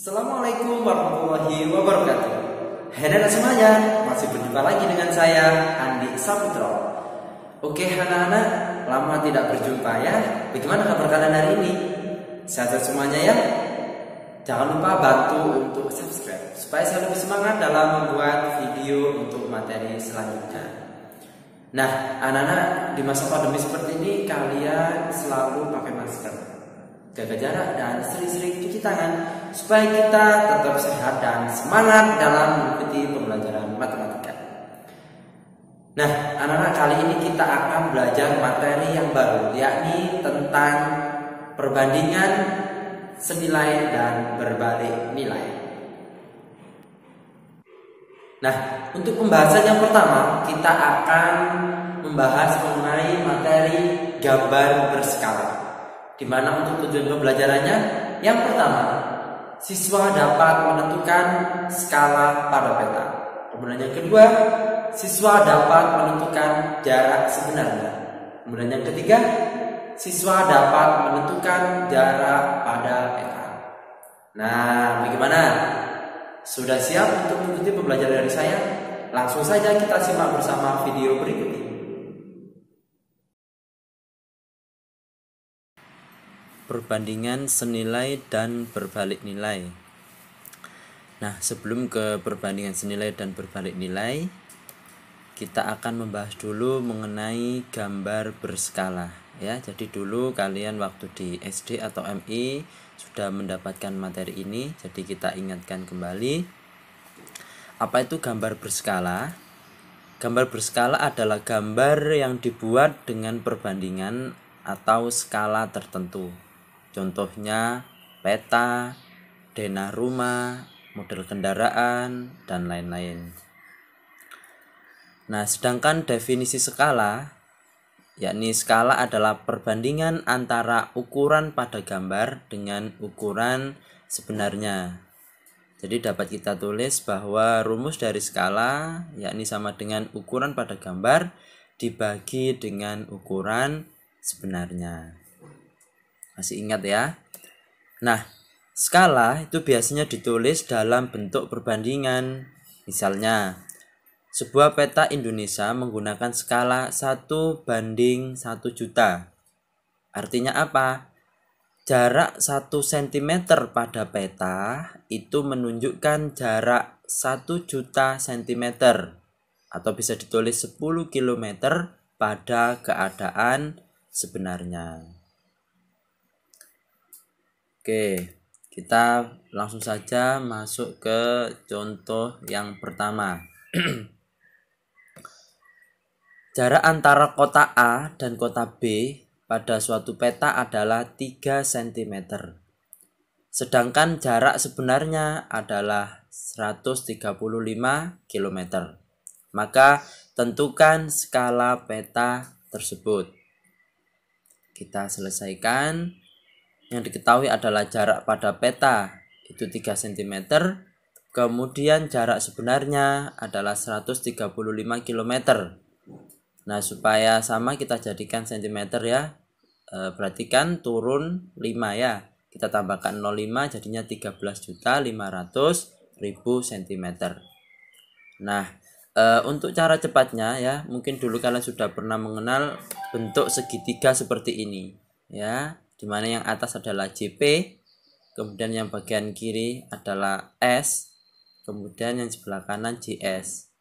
Assalamualaikum warahmatullahi wabarakatuh. Hai anak semuanya, masih berjumpa lagi dengan saya Andi Saputro. Oke anak-anak, lama tidak berjumpa ya. Bagaimana kabar kalian hari ini? Sehat semuanya ya? Jangan lupa bantu untuk subscribe supaya saya lebih semangat dalam membuat video untuk materi selanjutnya. Nah, anak-anak, di masa pandemi seperti ini kalian selalu pakai masker, jaga jarak dan sering-sering cuci tangan supaya kita tetap sehat dan semangat dalam mengikuti pembelajaran matematika. Nah, anak-anak, kali ini kita akan belajar materi yang baru, yakni tentang perbandingan senilai dan berbalik nilai. Nah, untuk pembahasan yang pertama, kita akan membahas mengenai materi gambar berskala. Di mana untuk tujuan pembelajarannya, yang pertama, siswa dapat menentukan skala pada peta. Kemudian yang kedua, siswa dapat menentukan jarak sebenarnya. Kemudian yang ketiga, siswa dapat menentukan jarak pada peta. Nah, bagaimana? Sudah siap untuk mengikuti pembelajaran dari saya? Langsung saja kita simak bersama video berikut ini. Perbandingan senilai dan berbalik nilai. Nah, sebelum ke perbandingan senilai dan berbalik nilai, kita akan membahas dulu mengenai gambar berskala ya. Jadi dulu kalian waktu di SD atau MI sudah mendapatkan materi ini, jadi kita ingatkan kembali. Apa itu gambar berskala? Gambar berskala adalah gambar yang dibuat dengan perbandingan atau skala tertentu. Contohnya peta, denah rumah, model kendaraan, dan lain-lain. Nah, sedangkan definisi skala, yakni skala adalah perbandingan antara ukuran pada gambar dengan ukuran sebenarnya. Jadi dapat kita tulis bahwa rumus dari skala yakni sama dengan ukuran pada gambar dibagi dengan ukuran sebenarnya. Masih ingat ya? Nah, skala itu biasanya ditulis dalam bentuk perbandingan. Misalnya, sebuah peta Indonesia menggunakan skala 1:1 juta. Artinya apa? Jarak 1 cm pada peta itu menunjukkan jarak 1 juta cm, atau bisa ditulis 10 km pada keadaan sebenarnya. Oke, kita langsung saja masuk ke contoh yang pertama. Jarak antara kota A dan kota B pada suatu peta adalah 3 cm. Sedangkan jarak sebenarnya adalah 135 km. Maka tentukan skala peta tersebut. Kita selesaikan. Yang diketahui adalah jarak pada peta itu 3 cm. Kemudian jarak sebenarnya adalah 135 km. Nah, supaya sama kita jadikan cm ya. Berarti kan turun 5 ya. Kita tambahkan 0,5 jadinya 13.500.000 cm. Nah, untuk cara cepatnya ya, mungkin dulu kalian sudah pernah mengenal bentuk segitiga seperti ini ya, dimana yang atas adalah JP, kemudian yang bagian kiri adalah S, kemudian yang sebelah kanan JS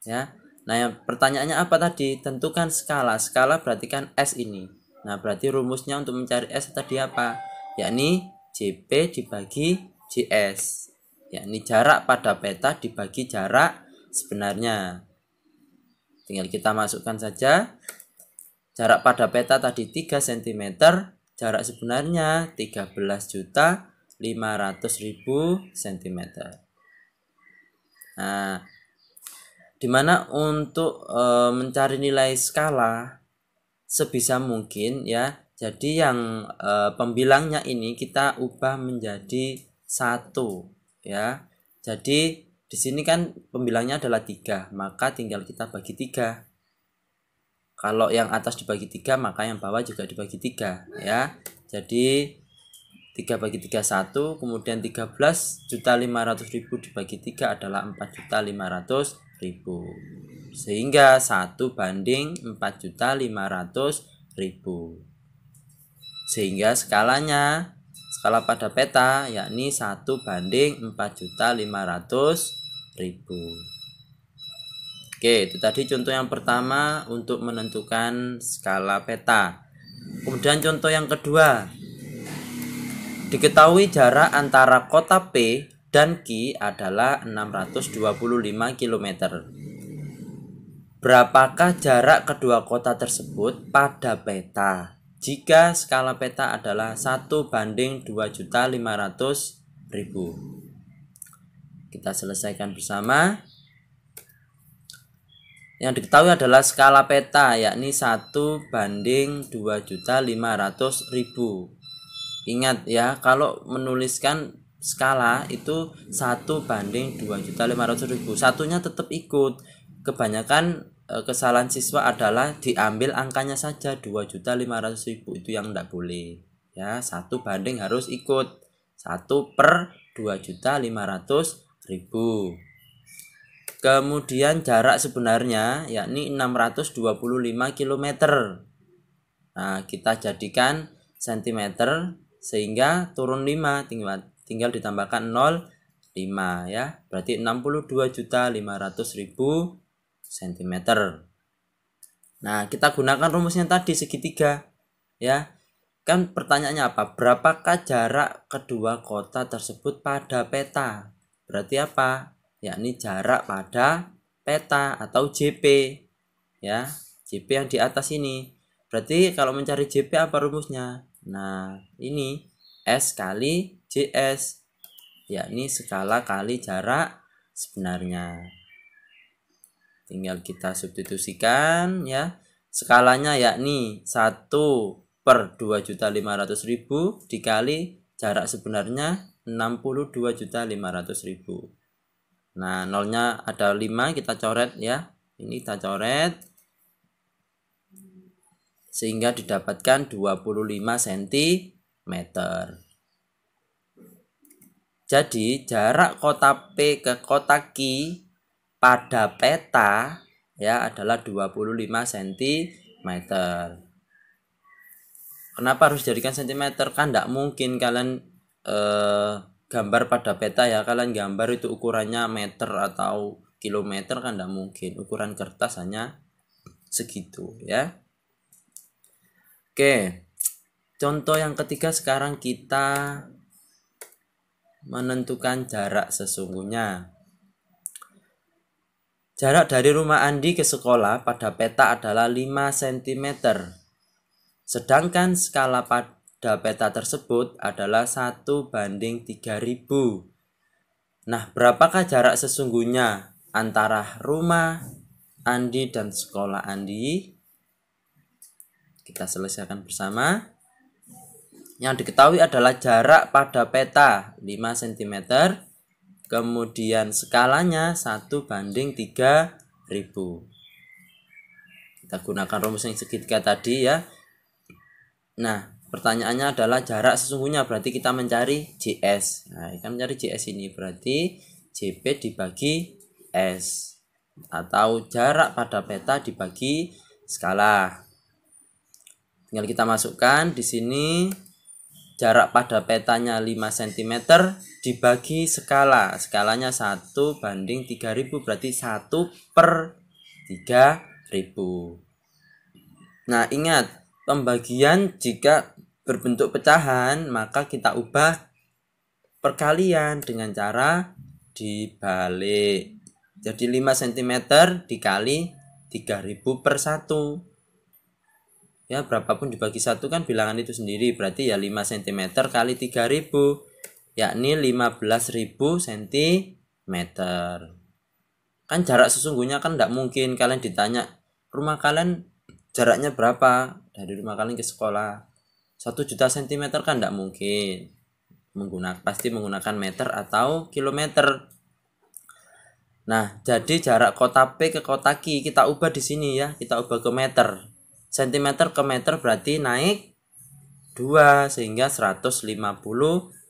ya. Nah, yang pertanyaannya apa tadi? Tentukan skala. Skala berarti kan S ini. Nah, berarti rumusnya untuk mencari S tadi apa? Yakni JP dibagi JS. Yakni jarak pada peta dibagi jarak sebenarnya. Tinggal kita masukkan saja. Jarak pada peta tadi 3 cm, jarak sebenarnya 13.500.000 cm. Nah, dimana untuk mencari nilai skala sebisa mungkin ya, jadi yang pembilangnya ini kita ubah menjadi 1 ya. Jadi di sini kan pembilangnya adalah 3, maka tinggal kita bagi 3. Kalau yang atas dibagi 3, maka yang bawah juga dibagi 3 ya. Jadi 3 bagi 3 1, kemudian 13.500.000 dibagi 3 adalah 4.500.000. Sehingga 1 banding 4.500.000. Sehingga skalanya, skala pada peta yakni 1 banding 4.500.000. Oke, itu tadi contoh yang pertama untuk menentukan skala peta. Kemudian contoh yang kedua. Diketahui jarak antara kota P dan Q adalah 625 km. Berapakah jarak kedua kota tersebut pada peta jika skala peta adalah 1 banding 2.500.000? Kita selesaikan bersama. Yang diketahui adalah skala peta yakni 1 banding 2.500.000. Ingat ya, kalau menuliskan skala itu 1 banding 2.500.000. Satunya tetap ikut. Kebanyakan kesalahan siswa adalah diambil angkanya saja 2.500.000. Itu yang tidak boleh. Ya, 1 banding harus ikut. 1 per 2.500.000. Kemudian jarak sebenarnya yakni 625 km. Nah, kita jadikan cm sehingga turun 5, tinggal ditambahkan 0, 5 ya. Berarti 62.500.000 cm. Nah, kita gunakan rumusnya tadi segitiga ya. Kan pertanyaannya apa? Berapakah jarak kedua kota tersebut pada peta? Berarti apa? Yakni jarak pada peta atau JP ya. JP yang di atas ini. Berarti kalau mencari JP apa rumusnya? Nah, ini S kali JS, yakni skala kali jarak sebenarnya. Tinggal kita substitusikan ya. Skalanya yakni 1 per 2.500.000 dikali jarak sebenarnya 62.500.000. Nah, nolnya ada 5, kita coret ya. Ini kita coret sehingga didapatkan 25 cm. Jadi jarak kota P ke kota Q pada peta ya adalah 25 cm. Kenapa harus jadikan cm? Kan tidak mungkin kalian gambar pada peta ya, kalian gambar itu ukurannya meter atau kilometer, kan tidak mungkin. Ukuran kertas hanya segitu ya. Oke, contoh yang ketiga, sekarang kita menentukan jarak sesungguhnya. Jarak dari rumah Andi ke sekolah pada peta adalah 5 cm. Sedangkan skala pada peta tersebut adalah 1 banding 3.000. Nah, berapakah jarak sesungguhnya antara rumah Andi dan sekolah Andi? Kita selesaikan bersama. Yang diketahui adalah jarak pada peta 5 cm. Kemudian skalanya 1 banding 3.000. Kita gunakan rumus yang segitiga tadi ya. Nah, pertanyaannya adalah jarak sesungguhnya, berarti kita mencari JS. Nah, kita mencari JS ini berarti JP dibagi S atau jarak pada peta dibagi skala. Tinggal kita masukkan di sini jarak pada petanya 5 cm dibagi skala. Skalanya 1 banding 3.000 berarti 1 per 3.000. Nah, ingat, pembagian jika berbentuk pecahan maka kita ubah perkalian dengan cara dibalik. Jadi 5 cm dikali 3.000 per 1. Ya, berapapun dibagi 1 kan bilangan itu sendiri, berarti ya 5 cm kali 3.000 yakni 15.000 cm. Kan jarak sesungguhnya kan tidak mungkin kalian ditanya rumah kalian jaraknya berapa dari rumah kalian ke sekolah, 1 juta cm kan tidak mungkin. Pasti menggunakan meter atau kilometer. Nah, jadi jarak kota P ke kota Q kita ubah di sini ya, kita ubah ke meter. Cm ke meter berarti naik 2 sehingga 150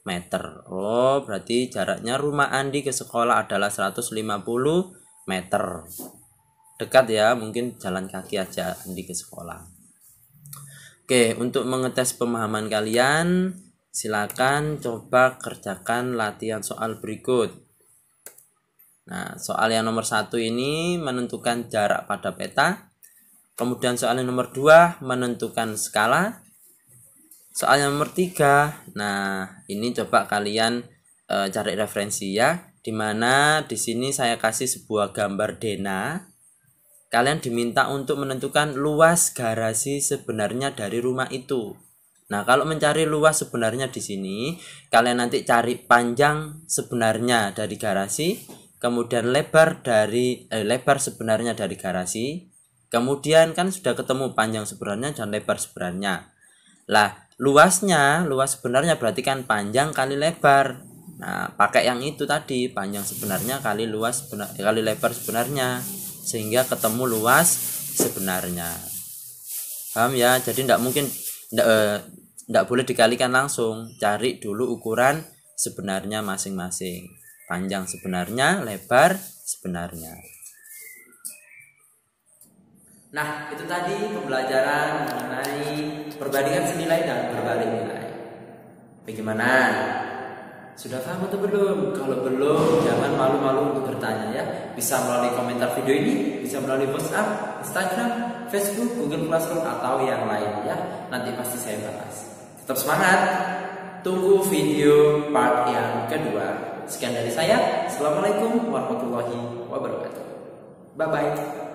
meter. Oh, berarti jaraknya rumah Andi ke sekolah adalah 150 meter. Dekat ya, mungkin jalan kaki aja Andi ke sekolah. Oke, untuk mengetes pemahaman kalian, silakan coba kerjakan latihan soal berikut. Nah, soal yang nomor 1 ini menentukan jarak pada peta. Kemudian soal yang nomor 2 menentukan skala. Soal yang nomor 3, nah ini coba kalian cari referensi ya, dimana di sini saya kasih sebuah gambar denah. Kalian diminta untuk menentukan luas garasi sebenarnya dari rumah itu. Nah, kalau mencari luas sebenarnya di sini, kalian nanti cari panjang sebenarnya dari garasi, kemudian lebar sebenarnya dari garasi. Kemudian kan sudah ketemu panjang sebenarnya dan lebar sebenarnya. Lah, luas sebenarnya berarti kan panjang kali lebar. Nah, pakai yang itu tadi, panjang sebenarnya kali kali lebar sebenarnya, sehingga ketemu luas sebenarnya. Paham ya? Jadi tidak boleh dikalikan langsung. Cari dulu ukuran sebenarnya masing-masing. Panjang sebenarnya, lebar sebenarnya. Nah, itu tadi pembelajaran mengenai perbandingan senilai dan berbalik nilai. Bagaimana? Sudah paham atau belum? Kalau belum, jangan malu-malu untuk bertanya ya. Bisa melalui komentar video ini, bisa melalui WhatsApp, Instagram, Facebook, Google Classroom, atau yang lain ya. Nanti pasti saya balas. Tetap semangat. Tunggu video part yang kedua. Sekian dari saya. Assalamualaikum warahmatullahi wabarakatuh. Bye-bye.